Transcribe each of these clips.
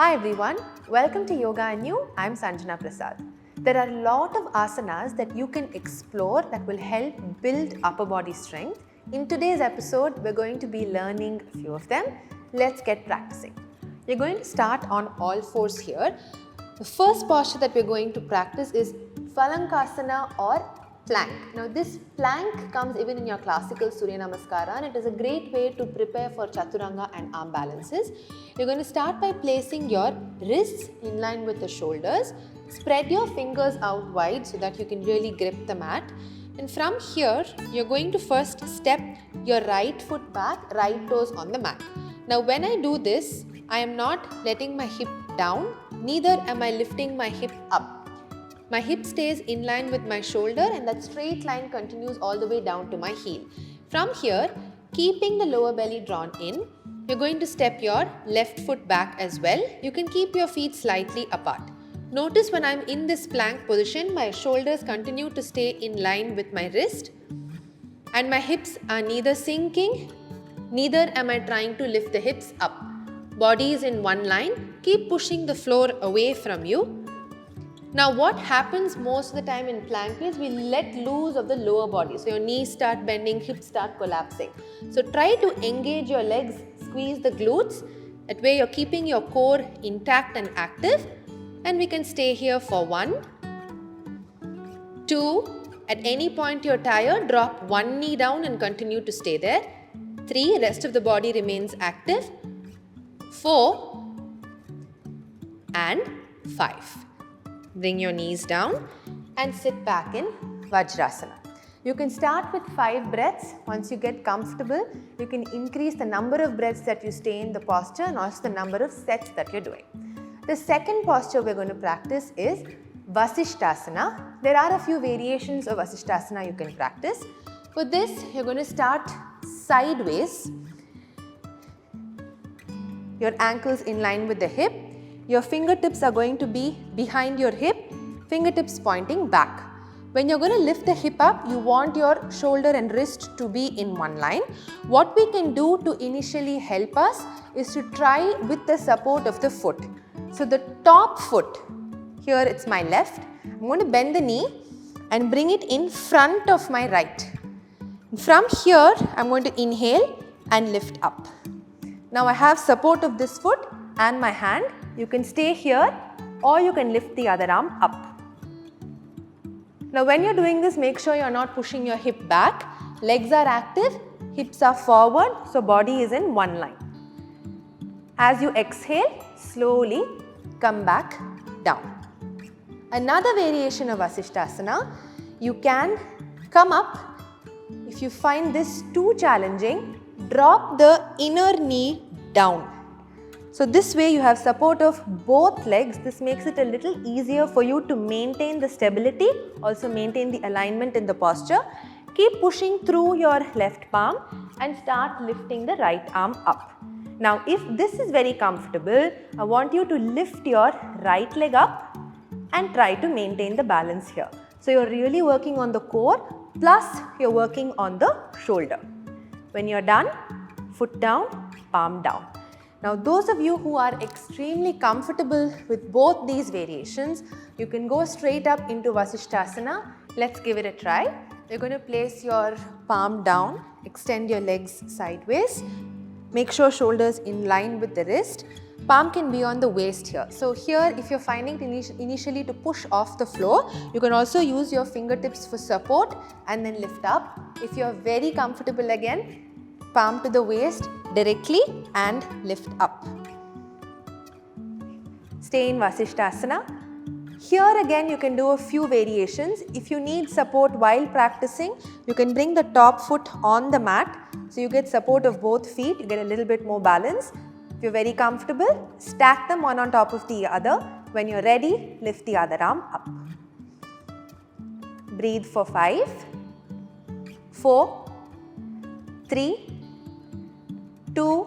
Hi everyone, welcome to Yoga and You. I'm Sanjana Prasad. There are a lot of asanas that you can explore that will help build upper body strength. In today's episode, we're going to be learning a few of them. Let's get practicing. You're going to start on all fours here. The first posture that we're going to practice is Palankasana or plank. Now this plank comes even in your classical Surya Namaskara and it is a great way to prepare for Chaturanga and arm balances. You're going to start by placing your wrists in line with the shoulders. Spread your fingers out wide so that you can really grip the mat. And from here, you're going to first step your right foot back, right toes on the mat. Now when I do this, I am not letting my hip down, neither am I lifting my hip up. My hip stays in line with my shoulder and that straight line continues all the way down to my heel. From here, keeping the lower belly drawn in, you're going to step your left foot back as well. You can keep your feet slightly apart. Notice when I'm in this plank position, my shoulders continue to stay in line with my wrist and my hips are neither sinking, neither am I trying to lift the hips up. Body is in one line. Keep pushing the floor away from you. Now what happens most of the time in plank is we let loose of the lower body. So your knees start bending, hips start collapsing. So try to engage your legs, squeeze the glutes. That way you're keeping your core intact and active. And we can stay here for 1, 2, at any point you're tired, drop one knee down and continue to stay there. 3, rest of the body remains active. 4 and 5. Bring your knees down and sit back in Vajrasana. You can start with 5 breaths. Once you get comfortable, you can increase the number of breaths that you stay in the posture and also the number of sets that you're doing. The second posture we're going to practice is Vasishthasana. There are a few variations of Vasishthasana you can practice. For this, you're going to start sideways. Your ankles in line with the hip. Your fingertips are going to be behind your hip, fingertips pointing back. When you're going to lift the hip up, you want your shoulder and wrist to be in one line. What we can do to initially help us is to try with the support of the foot. So the top foot, here it's my left, I'm going to bend the knee and bring it in front of my right. From here, I'm going to inhale and lift up. Now I have support of this foot and my hand. You can stay here or you can lift the other arm up. Now when you're doing this, make sure you're not pushing your hip back. Legs are active, hips are forward, so body is in one line. As you exhale, slowly come back down. Another variation of Vasishthasana, you can come up. If you find this too challenging, drop the inner knee down. So this way you have support of both legs. This makes it a little easier for you to maintain the stability, also maintain the alignment in the posture. Keep pushing through your left palm and start lifting the right arm up. Now if this is very comfortable, I want you to lift your right leg up and try to maintain the balance here. So you're really working on the core plus you're working on the shoulder. When you're done, foot down, palm down. Now those of you who are extremely comfortable with both these variations, you can go straight up into Vasishthasana. Let's give it a try. You're going to place your palm down, extend your legs sideways. Make sure shoulders in line with the wrist. Palm can be on the waist here. So here if you're finding initially to push off the floor, you can also use your fingertips for support and then lift up. If you're very comfortable again, palm to the waist directly and lift up. Stay in Vasishthasana. Here again you can do a few variations. If you need support while practicing, you can bring the top foot on the mat. So you get support of both feet, you get a little bit more balance. If you're very comfortable, stack them one on top of the other. When you're ready, lift the other arm up. Breathe for 5, 4, 3, 2,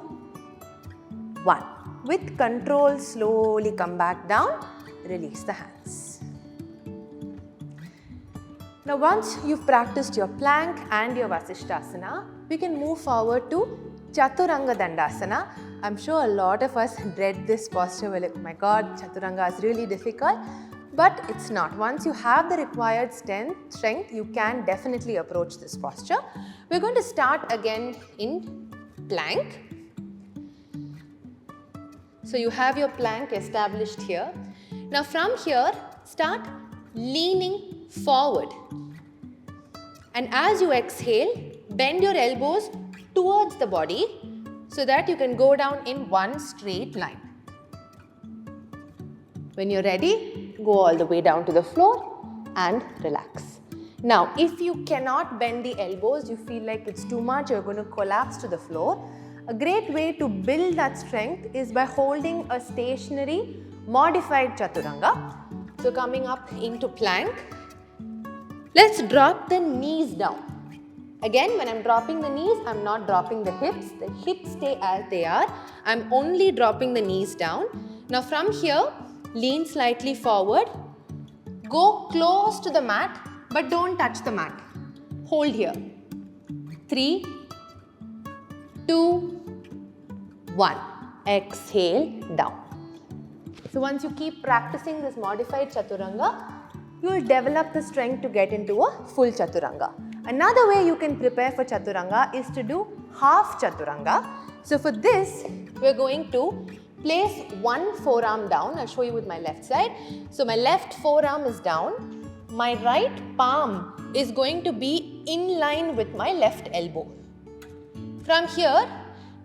1. With control, slowly come back down, release the hands. Now once you've practiced your plank and your Vasishthasana, we can move forward to Chaturanga Dandasana. I'm sure a lot of us dread this posture. We're like, oh my God, Chaturanga is really difficult. But it's not. Once you have the required strength, you can definitely approach this posture. We're going to start again in plank. So you have your plank established here. Now from here, start leaning forward. And as you exhale, bend your elbows towards the body so that you can go down in one straight line. When you're ready, go all the way down to the floor and relax. Now, if you cannot bend the elbows, you feel like it's too much, you're going to collapse to the floor, a great way to build that strength is by holding a stationary, modified Chaturanga. So coming up into plank, let's drop the knees down. Again, when I'm dropping the knees, I'm not dropping the hips. The hips stay as they are. I'm only dropping the knees down. Now from here, lean slightly forward. Go close to the mat, but don't touch the mat. Hold here. 3, 2, 1. Exhale down. So once you keep practicing this modified Chaturanga, you will develop the strength to get into a full Chaturanga. Another way you can prepare for Chaturanga is to do half Chaturanga. So for this, we are going to place one forearm down. I'll show you with my left side. So my left forearm is down. My right palm is going to be in line with my left elbow. From here,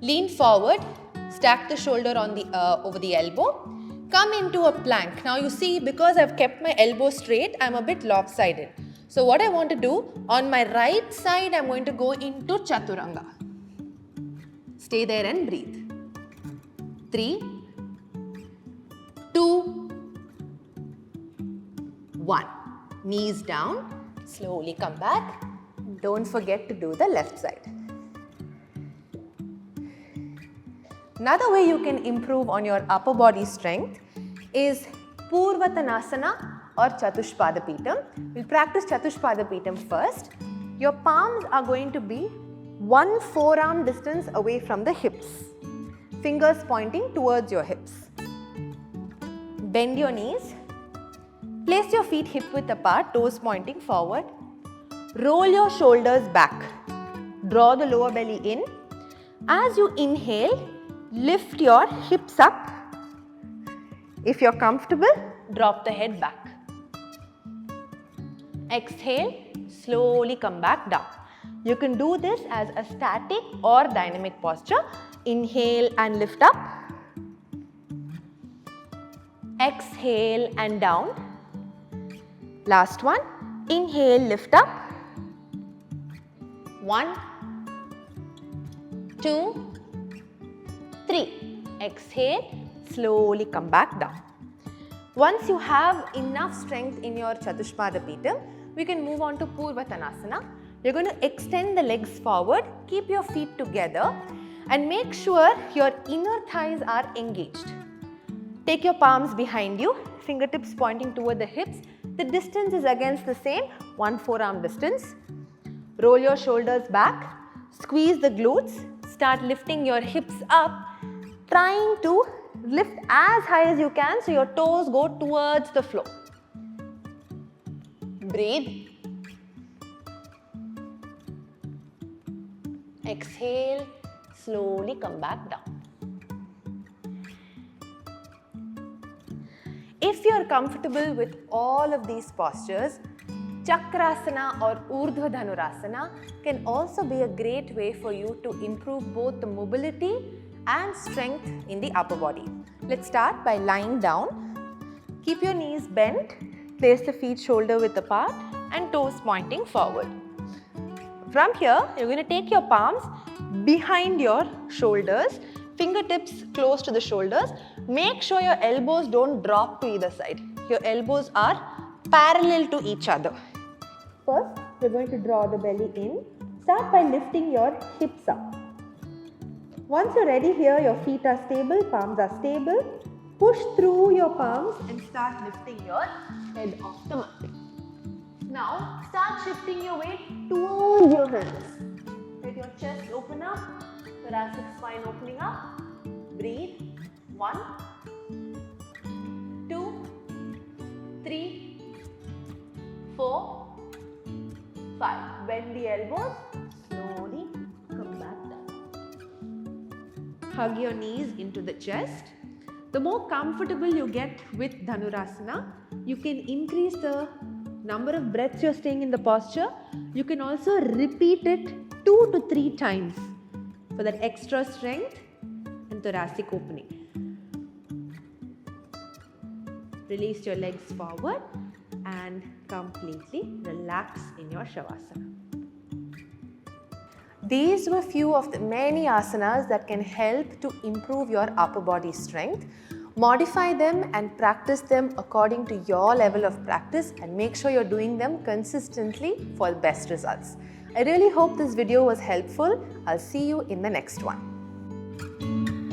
lean forward, stack the shoulder on the over the elbow. Come into a plank. Now you see, because I've kept my elbow straight, I'm a bit lopsided. So what I want to do, on my right side, I'm going to go into Chaturanga. Stay there and breathe. 3, 2, 1. Knees down. Slowly come back. Don't forget to do the left side. Another way you can improve on your upper body strength is Purvatanasana or Chatushpadapitam. We'll practice Chatushpadapitam first. Your palms are going to be one forearm distance away from the hips. Fingers pointing towards your hips. Bend your knees. Place your feet hip width apart, toes pointing forward. Roll your shoulders back. Draw the lower belly in. As you inhale, lift your hips up. If you're comfortable, drop the head back. Exhale, slowly come back down. You can do this as a static or dynamic posture. Inhale and lift up. Exhale and down. Last one. Inhale, lift up. 1, 2, 3. Exhale, slowly come back down. Once you have enough strength in your Chatushpadapitam, we can move on to Purvatanasana. You're going to extend the legs forward, keep your feet together and make sure your inner thighs are engaged. Take your palms behind you, fingertips pointing toward the hips. The distance is against the same, one forearm distance. Roll your shoulders back, squeeze the glutes, start lifting your hips up, trying to lift as high as you can so your toes go towards the floor. Breathe. Exhale, slowly come back down. If you are comfortable with all of these postures, Chakrasana or Urdhva Dhanurasana can also be a great way for you to improve both the mobility and strength in the upper body. Let's start by lying down. Keep your knees bent, place the feet shoulder width apart and toes pointing forward. From here, you're going to take your palms behind your shoulders, fingertips close to the shoulders. Make sure your elbows don't drop to either side. Your elbows are parallel to each other. First, we're going to draw the belly in. Start by lifting your hips up. Once you're ready here, your feet are stable, palms are stable. Push through your palms and start lifting your head off the mat. Now, start shifting your weight towards your hands. Let your chest open up, thoracic spine opening up. Breathe. 1, 2, 3, 4, 5. Bend the elbows. Slowly come back down. Hug your knees into the chest. The more comfortable you get with Dhanurasana, you can increase the number of breaths you're staying in the posture. You can also repeat it 2 to 3 times for that extra strength and thoracic opening. Release your legs forward and completely relax in your Shavasana. These were few of the many asanas that can help to improve your upper body strength. Modify them and practice them according to your level of practice and make sure you're doing them consistently for the best results. I really hope this video was helpful. I'll see you in the next one.